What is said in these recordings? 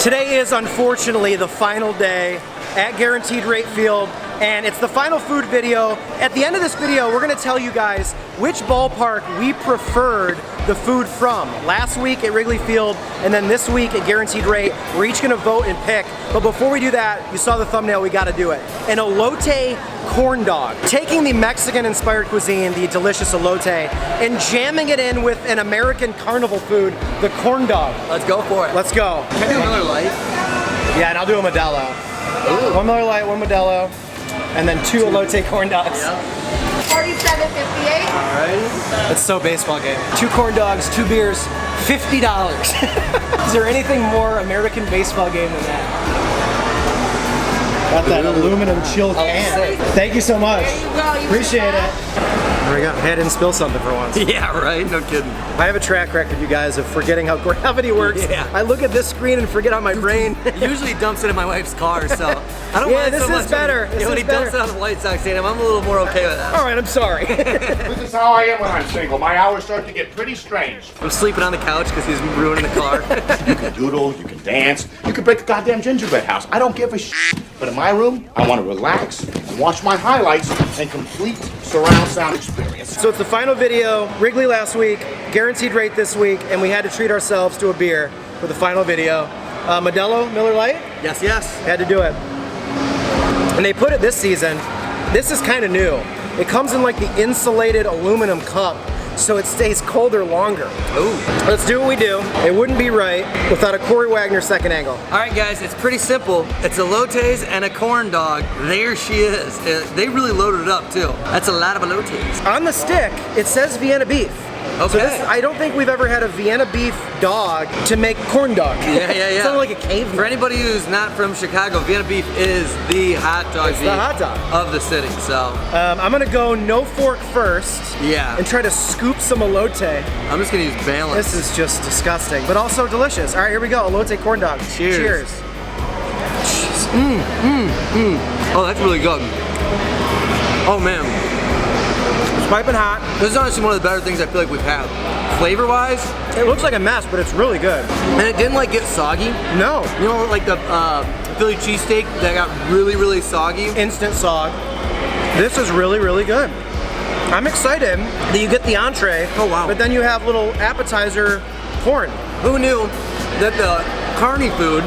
Today is unfortunately the final day at Guaranteed Rate Field, and it's the final food video. At the end of this video, we're gonna tell you guys which ballpark we preferred the food from. Last week at Wrigley Field, and then this week at Guaranteed Rate. We're each gonna vote and pick. But before we do that, you saw the thumbnail, we gotta do it. An elote corn dog. Taking the Mexican-inspired cuisine, the delicious elote, and jamming it in with an American carnival food, the corn dog. Let's go for it. Let's go. Can I do another light? Yeah, and I'll do a Modelo. Ooh. One Miller Lite, one Modelo, and then two elote corn dogs. Yeah. $47.58. Alright. It's so baseball game. Two corn dogs, two beers, $50. Is there anything more American baseball game than that? Got that aluminum chill can. Thank you so much. There you go. You Appreciate it. There we go. Hey, I didn't spill something for once. Yeah, right? No kidding. I have a track record, you guys, of forgetting how gravity works. Yeah. I look at this screen and forget how my brain. Usually dumps it in my wife's car, so I don't Yeah, mind this so is much better. When, This when is he dumps better. it on the White Sox Stadium, I'm a little more okay with that. All right, I'm sorry. This is how I am when I'm single. My hours start to get pretty strange. I'm sleeping on the couch because he's ruining the car. You can doodle, you can dance, you can break a goddamn gingerbread house. I don't give a shit. But in my room, I want to relax and watch my highlights and complete surround sound experience. So it's the final video, Wrigley last week, Guaranteed Rate this week, and we had to treat ourselves to a beer for the final video. Modelo, Miller Lite, Yes, yes. had to do it. And they put it this season, this is kind of new. It comes in like the insulated aluminum cup, so it stays colder longer. Ooh. Let's do what we do. It wouldn't be right without a Corey Wagner second angle. All right, guys, it's pretty simple. It's elotes and a corn dog. There she is. They really loaded it up, too. That's a lot of elotes. On the stick, it says Vienna beef. Okay. So this, I don't think we've ever had a Vienna beef dog to make corn dog. Yeah, yeah, yeah. Sounds like a caveman. For anybody who's not from Chicago, Vienna beef is the hot dog It's beef the hot dog. of the city, so I'm gonna go no fork first. Yeah. And try to scoop some elote. I'm just gonna use balance. This is just disgusting, but also delicious. All right, here we go. Elote corn dog. Cheers. Oh, that's really good. Oh man, It's piping hot. this is honestly one of the better things I feel like we've had. Flavor-wise, It looks like a mess, but it's really good. and it didn't like get soggy. No. You know, like the Philly cheesesteak that got really, really soggy. Instant sog. This is really, really good. I'm excited that you get the entree. Oh, wow. But then you have little appetizer corn. Who knew that the carny food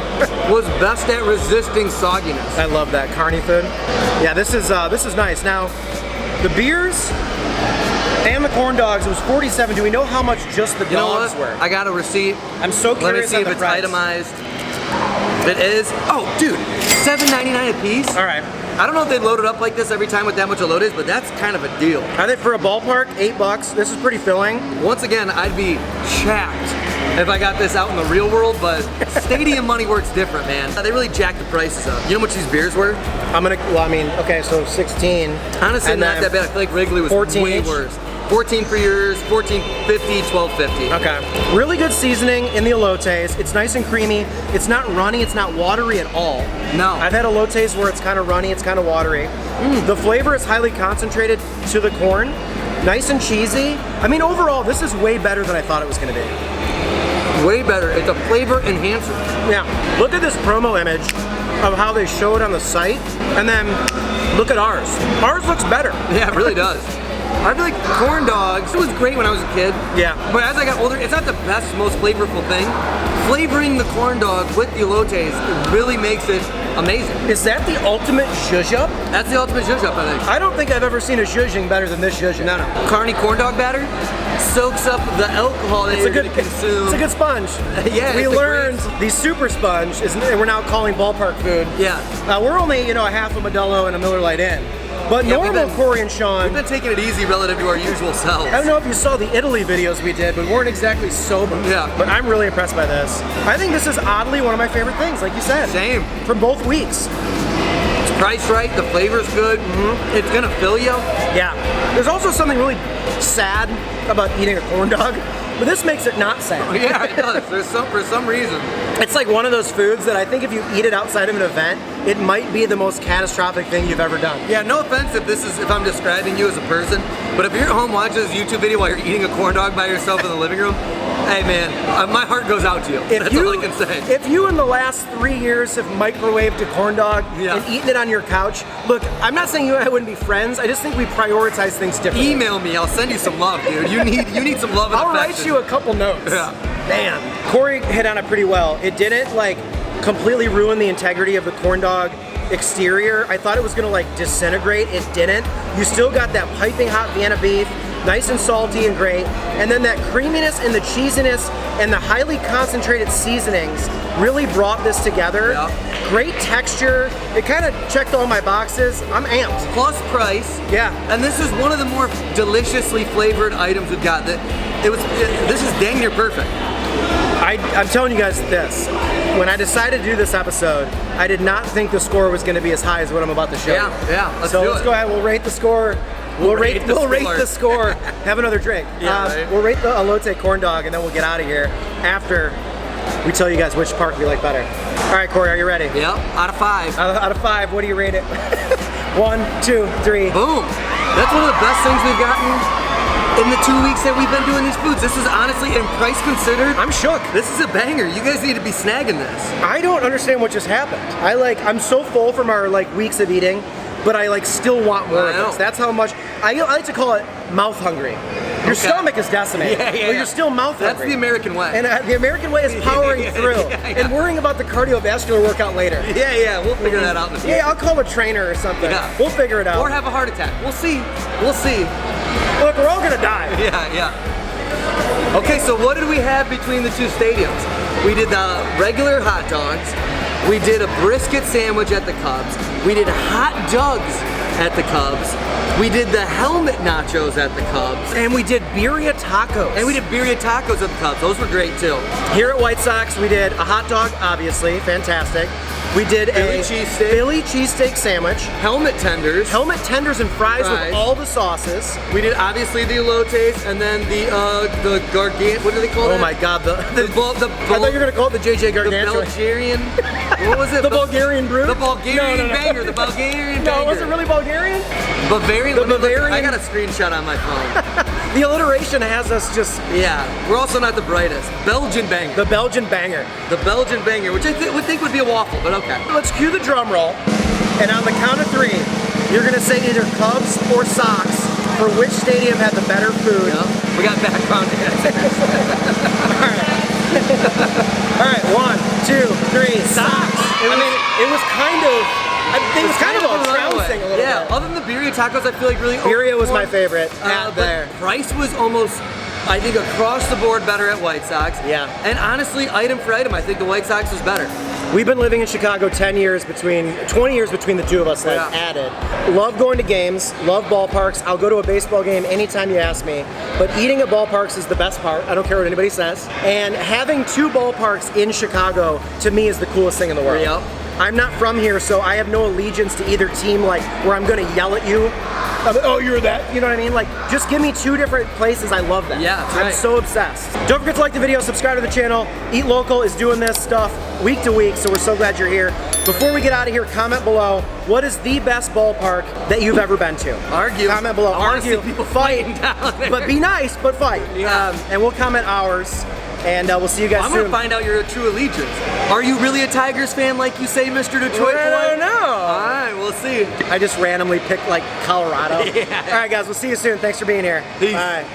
was best at resisting sogginess? I love that carny food. Yeah, this is nice. Now, the beers and the corn dogs, it was $47. Do we know how much just the You know dogs what? were? I got a receipt. I'm so Let me curious see on if the it's price. itemized. It is. Oh, dude, $7.99 a piece. All right. I don't know if they load it up like this every time with that much elotes, but that's kind of a deal. I think for a ballpark, $8. This is pretty filling. Once again, I'd be chapped if I got this out in the real world, but stadium money works different, man. They really jacked the prices up. You know how much these beers were? Okay, so 16. Honestly, And not then that bad. I feel like Wrigley was 14 way each? worse. 14 for yours, 14.50, 12.50. Okay. Really good seasoning in the elotes. It's nice and creamy. It's not runny, it's not watery at all. No. I've had elotes where it's kind of runny, it's kind of watery. The flavor is highly concentrated to the corn. Nice and cheesy. I mean, overall, this is way better than I thought it was gonna be. Way better. It's a flavor enhancer. Yeah, look at this promo image of how they show it on the site, and then look at ours. Ours looks better. Yeah, it really does. I feel like corn dogs, it was great when I was a kid. Yeah. But as I got older, it's not the best, most flavorful thing. Flavoring the corn dog with the elotes really makes it amazing. Is that the ultimate zhuzh-up? That's the ultimate zhuzh up, I think. I don't think I've ever seen a zhuzhing better than this zhuzh. No, no. Carny corn dog batter soaks up the alcohol that you're going to consume. It's a good sponge. Yeah, we it's a learned the super sponge is we're now calling ballpark food. Yeah. We're only a half a Modelo and a Miller Lite in, but Yeah, we've normal been- Corey and Sean. We've been taking it easy relative to our usual selves. I don't know if you saw the Italy videos we did, but we weren't exactly sober. Yeah. But I'm really impressed by this. I think this is oddly one of my favorite things, like you said. Same. From both weeks. It's priced right, the flavor's good, it's gonna fill you. Yeah. There's also something really sad about eating a corn dog, but this makes it not sad. Yeah, it does. For some reason. It's like one of those foods that I think if you eat it outside of an event, it might be the most catastrophic thing you've ever done. Yeah, no offense if I'm describing you as a person, but if you're at home watching this YouTube video while you're eating a corn dog by yourself in the living room, Hey man, my heart goes out to you. That's all I can say. If you in the last 3 years have microwaved a corn dog and eaten it on your couch, look, I'm not saying you and I wouldn't be friends. I just think we prioritize things differently. Email me. I'll send you some love, dude. You need some love and I'll affection. write you a couple notes. Yeah. Man, Corey hit on it pretty well. It didn't like completely ruin the integrity of the corn dog exterior. I thought it was gonna like disintegrate. It didn't. You still got that piping hot Vienna beef, nice and salty and great. And then that creaminess and the cheesiness and the highly concentrated seasonings really brought this together. Yeah. Great texture. It kind of checked all my boxes. I'm amped. Plus price. Yeah. And this is one of the more deliciously flavored items we've got. This is dang near perfect. I'm telling you guys this. When I decided to do this episode, I did not think the score was going to be as high as what I'm about to show you. Yeah, let's go ahead. We'll rate the score. We'll rate the score. Have another drink. Yeah, We'll rate the Elote corn dog, and then we'll get out of here after we tell you guys which park we like better. All right, Corey, are you ready? Yep. Out of 5. Out of 5, what do you rate it? 1, 2, 3. Boom. That's one of the best things we've gotten in the 2 weeks that we've been doing these foods. This is honestly, in price considered, I'm shook. This is a banger. You guys need to be snagging this. I don't understand what just happened. I'm so full from our weeks of eating, but I still want more of this. That's how much, I like to call it mouth hungry. Your stomach is decimated, but you're still mouth hungry. That's the American way. And the American way is powering through and worrying about the cardiovascular workout later. Yeah, we'll figure that out in the future. Yeah, I'll call a trainer or something. Yeah. We'll figure it out. Or have a heart attack. We'll see. We'll see. Look, we're all gonna die. Yeah. Okay, so what did we have between the two stadiums? We did the regular hot dogs. We did a brisket sandwich at the Cubs. We did hot dogs at the Cubs. We did the helmet nachos at the Cubs. And we did birria tacos. And we did birria tacos at the Cubs. Those were great too. Here at White Sox, we did a hot dog, obviously, fantastic. We did a Philly cheesesteak sandwich. Helmet tenders. Helmet tenders and fries with all the sauces. We did obviously the elotes and then the gargant. What do they call it? Oh my God! I thought you were gonna call it the JJ Gargantuan. The Bulgarian. What was it? The Bulgarian brew. The Bulgarian No. banger. The Bulgarian banger. No, was it really Bulgarian? Bavarian. The Bavarian. I got a screenshot on my phone. The alliteration has us just. Yeah, we're also not the brightest. Belgian banger. The Belgian banger. The Belgian banger, which I would think would be a waffle, but okay. Let's cue the drum roll, and on the count of 3, you're gonna say either Cubs or Sox for which stadium had the better food. Yep. We got background dancers. All right, 1, 2, 3, Sox. It was kind of a trouncing a little bit. Yeah, other than the birria tacos, I feel like really birria was my favorite. But price was almost, I think, across the board better at White Sox. Yeah. And honestly, item for item, I think the White Sox was better. We've been living in Chicago 20 years between the two of us added. Love going to games, love ballparks. I'll go to a baseball game anytime you ask me, but eating at ballparks is the best part. I don't care what anybody says. And having 2 ballparks in Chicago, to me, is the coolest thing in the world. Yep. I'm not from here, so I have no allegiance to either team, where I'm gonna yell at you. Oh, you're that. You know what I mean? Just give me 2 different places. I love that. Yeah, that's right. I'm so obsessed. Don't forget to like the video, subscribe to the channel. Eat Local is doing this stuff week to week, so we're so glad you're here. Before we get out of here, comment below, what is the best ballpark that you've ever been to? Argue. Comment below. Argue. People fight. down there. But be nice, but fight. Yeah. And we'll comment ours. And we'll see you guys soon. I'm gonna find out your true allegiance. Are you really a Tigers fan like you say, Mr. Detroit boy? I don't know. All right, we'll see. I just randomly picked Colorado. Yeah. All right, guys, we'll see you soon. Thanks for being here. Peace. Bye.